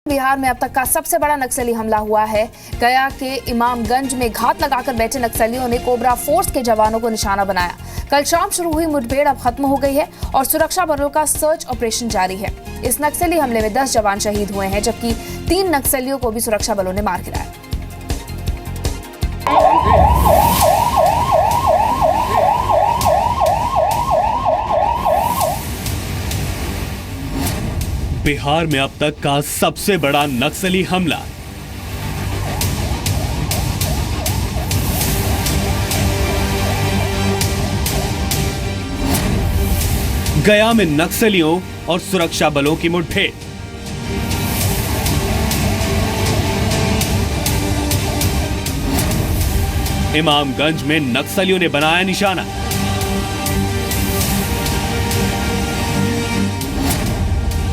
बिहार में अब तक का सबसे बड़ा नक्सली हमला हुआ है। गया के इमामगंज में घात लगाकर बैठे नक्सलियों ने कोबरा फोर्स के जवानों को निशाना बनाया। कल शाम शुरू हुई मुठभेड़ अब खत्म हो गई है और सुरक्षा बलों का सर्च ऑपरेशन जारी है। इस नक्सली हमले में 10 जवान शहीद हुए हैं, जबकि 3 नक्सलियों को भी सुरक्षा बलों ने मार गिराया। बिहार में अब तक का सबसे बड़ा नक्सली हमला। गया में नक्सलियों और सुरक्षा बलों की मुठभेड़। इमामगंज में नक्सलियों ने बनाया निशाना।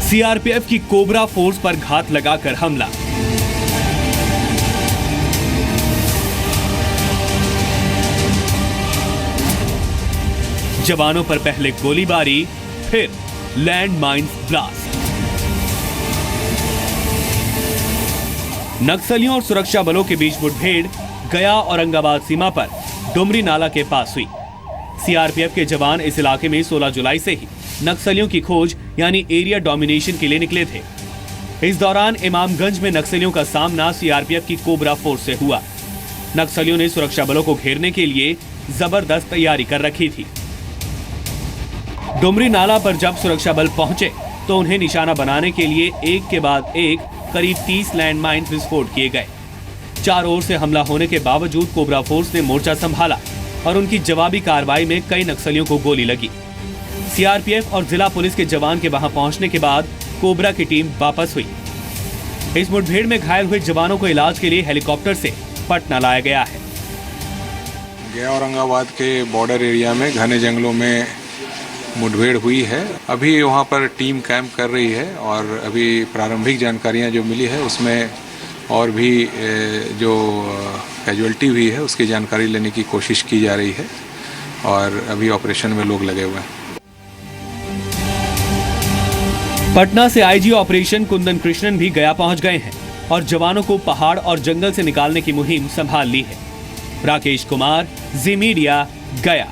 सीआरपीएफ की कोबरा फोर्स पर घात लगाकर हमला। जवानों पर पहले गोलीबारी, फिर लैंड माइन्स ब्लास्ट। नक्सलियों और सुरक्षा बलों के बीच मुठभेड़ गया औरंगाबाद सीमा पर डुमरी नाला के पास हुई। सीआरपीएफ के जवान इस इलाके में 16 जुलाई से ही नक्सलियों की खोज यानी एरिया डोमिनेशन के लिए निकले थे। इस दौरान इमामगंज में नक्सलियों का सामना सीआरपीएफ की कोबरा फोर्स से हुआ। नक्सलियों ने सुरक्षा बलों को घेरने के लिए जबरदस्त तैयारी कर रखी थी। डुमरी नाला पर जब सुरक्षा बल पहुंचे तो उन्हें निशाना बनाने के लिए एक के बाद एक करीब 30 लैंडमाइन विस्फोट किए गए। चारों ओर से हमला होने के बावजूद कोबरा फोर्स ने मोर्चा संभाला और उनकी जवाबी कार्रवाई में कई नक्सलियों को गोली लगी। सीआरपीएफ और जिला पुलिस के जवान के वहां पहुंचने के बाद कोबरा की टीम वापस हुई। इस मुठभेड़ में घायल हुए जवानों को इलाज के लिए हेलीकॉप्टर से पटना लाया गया है। गया औरंगाबाद के बॉर्डर एरिया में घने जंगलों में मुठभेड़ हुई है। अभी वहां पर टीम कैंप कर रही है और अभी प्रारंभिक जानकारियां जो मिली है उसमें और भी जो कैजुअल्टी हुई है उसकी जानकारी लेने की कोशिश की जा रही है और अभी ऑपरेशन में लोग लगे हुए हैं। पटना से आईजी ऑपरेशन कुंदन कृष्णन भी गया पहुंच गए हैं और जवानों को पहाड़ और जंगल से निकालने की मुहिम संभाल ली है। राकेश कुमार, जी मीडिया, गया।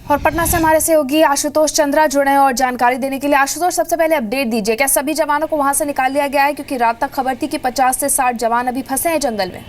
और पटना से हमारे सहयोगी आशुतोष चंद्रा जुड़े हैं और जानकारी देने के लिए। आशुतोष, सबसे पहले अपडेट दीजिए, क्या सभी जवानों को वहां से निकाल लिया गया है? क्योंकि रात तक खबर थी कि 50 से 60 जवान अभी फंसे हैं जंगल में।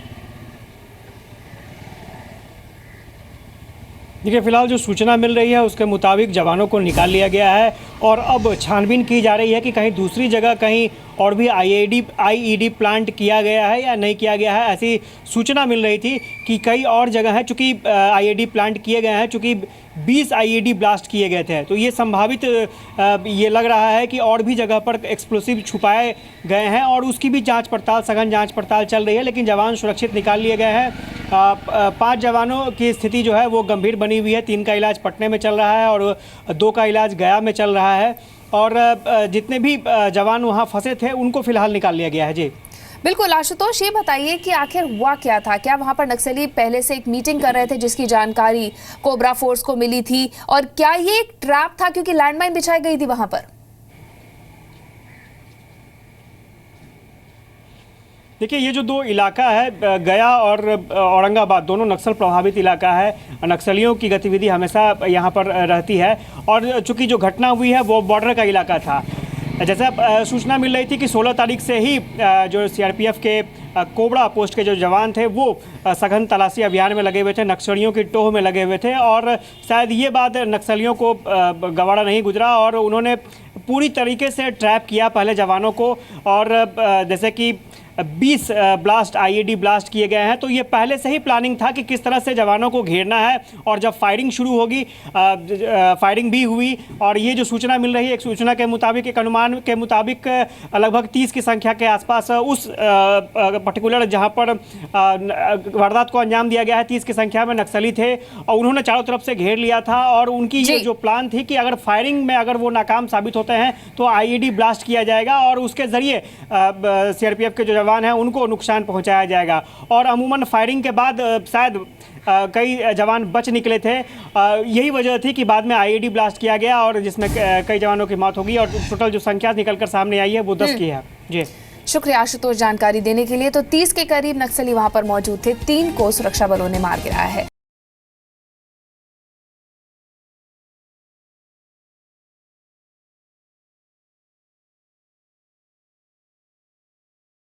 देखिए, फिलहाल जो सूचना मिल रही है उसके मुताबिक जवानों को निकाल लिया गया है और अब छानबीन की जा रही है कि कहीं दूसरी जगह कहीं और भी आईईडी प्लांट किया गया है या नहीं किया गया है। ऐसी सूचना मिल रही थी कि कई और जगह है, चूँकि आईईडी प्लांट किए गए हैं, चूँकि 20 आईईडी ब्लास्ट किए गए थे, तो ये संभावित ये लग रहा है कि और भी जगह पर एक्सप्लोसिव छुपाए गए हैं और उसकी भी जांच पड़ताल, सघन जांच पड़ताल चल रही है। लेकिन जवान सुरक्षित निकाल लिए गए हैं। 5 जवानों की स्थिति जो है वो गंभीर बनी हुई है। 3 का इलाज पटने में चल रहा है और 2 का इलाज गया में चल रहा है और जितने भी जवान वहाँ फंसे थे उनको फिलहाल निकाल लिया गया है। जी बिल्कुल आशुतोष, ये बताइए कि आखिर हुआ क्या था? क्या वहां पर नक्सली पहले से एक मीटिंग कर रहे थे जिसकी जानकारी कोबरा फोर्स को मिली थी, और क्या ये एक ट्रैप था क्योंकि लैंडमाइन बिछाई गई थी वहां पर? देखिए, ये जो 2 इलाका है गया और औरंगाबाद, दोनों नक्सल प्रभावित इलाका है। नक्सलियों की गतिविधि हमेशा यहाँ पर रहती है और चूँकि जो घटना हुई है वो बॉर्डर का इलाका था। जैसा सूचना मिल रही थी कि 16 तारीख से ही जो सीआरपीएफ के कोबरा पोस्ट के जो जवान थे वो सघन तलाशी अभियान में लगे हुए थे, नक्सलियों की टोह में लगे हुए थे और शायद ये बात नक्सलियों को गवारा नहीं गुजरा और उन्होंने पूरी तरीके से ट्रैप किया पहले जवानों को। और जैसे कि 20 ब्लास्ट आईईडी ब्लास्ट किए गए हैं, तो ये पहले से ही प्लानिंग था कि किस तरह से जवानों को घेरना है और जब फायरिंग शुरू होगी, फायरिंग भी हुई। और ये जो सूचना मिल रही है, एक सूचना के मुताबिक, एक अनुमान के मुताबिक लगभग 30 की संख्या के आसपास उस पर्टिकुलर जहां पर वारदात को अंजाम दिया गया है 30 की संख्या में नक्सली थे और उन्होंने चारों तरफ से घेर लिया था। और उनकी ये जो प्लान थी कि अगर फायरिंग में अगर वो नाकाम साबित होते हैं तो आईईडी ब्लास्ट किया जाएगा और उसके जरिए सीआरपीएफ के जो जवान हैं उनको नुकसान पहुंचाया जाएगा। और अमूमन फायरिंग के बाद शायद कई जवान बच निकले थे। यही वजह थी कि बाद में आईईडी ब्लास्ट किया गया और जिसमें कई जवानों की मौत होगी और टोटल जो संख्या निकलकर सामने आई है वो 10 की है। जी शुक्रिया आशुतोष जानकारी देने के लिए। तो 30 के करीब नक्सली वहां पर मौजूद थे, 3 को सुरक्षा बलों ने मार गिराया है।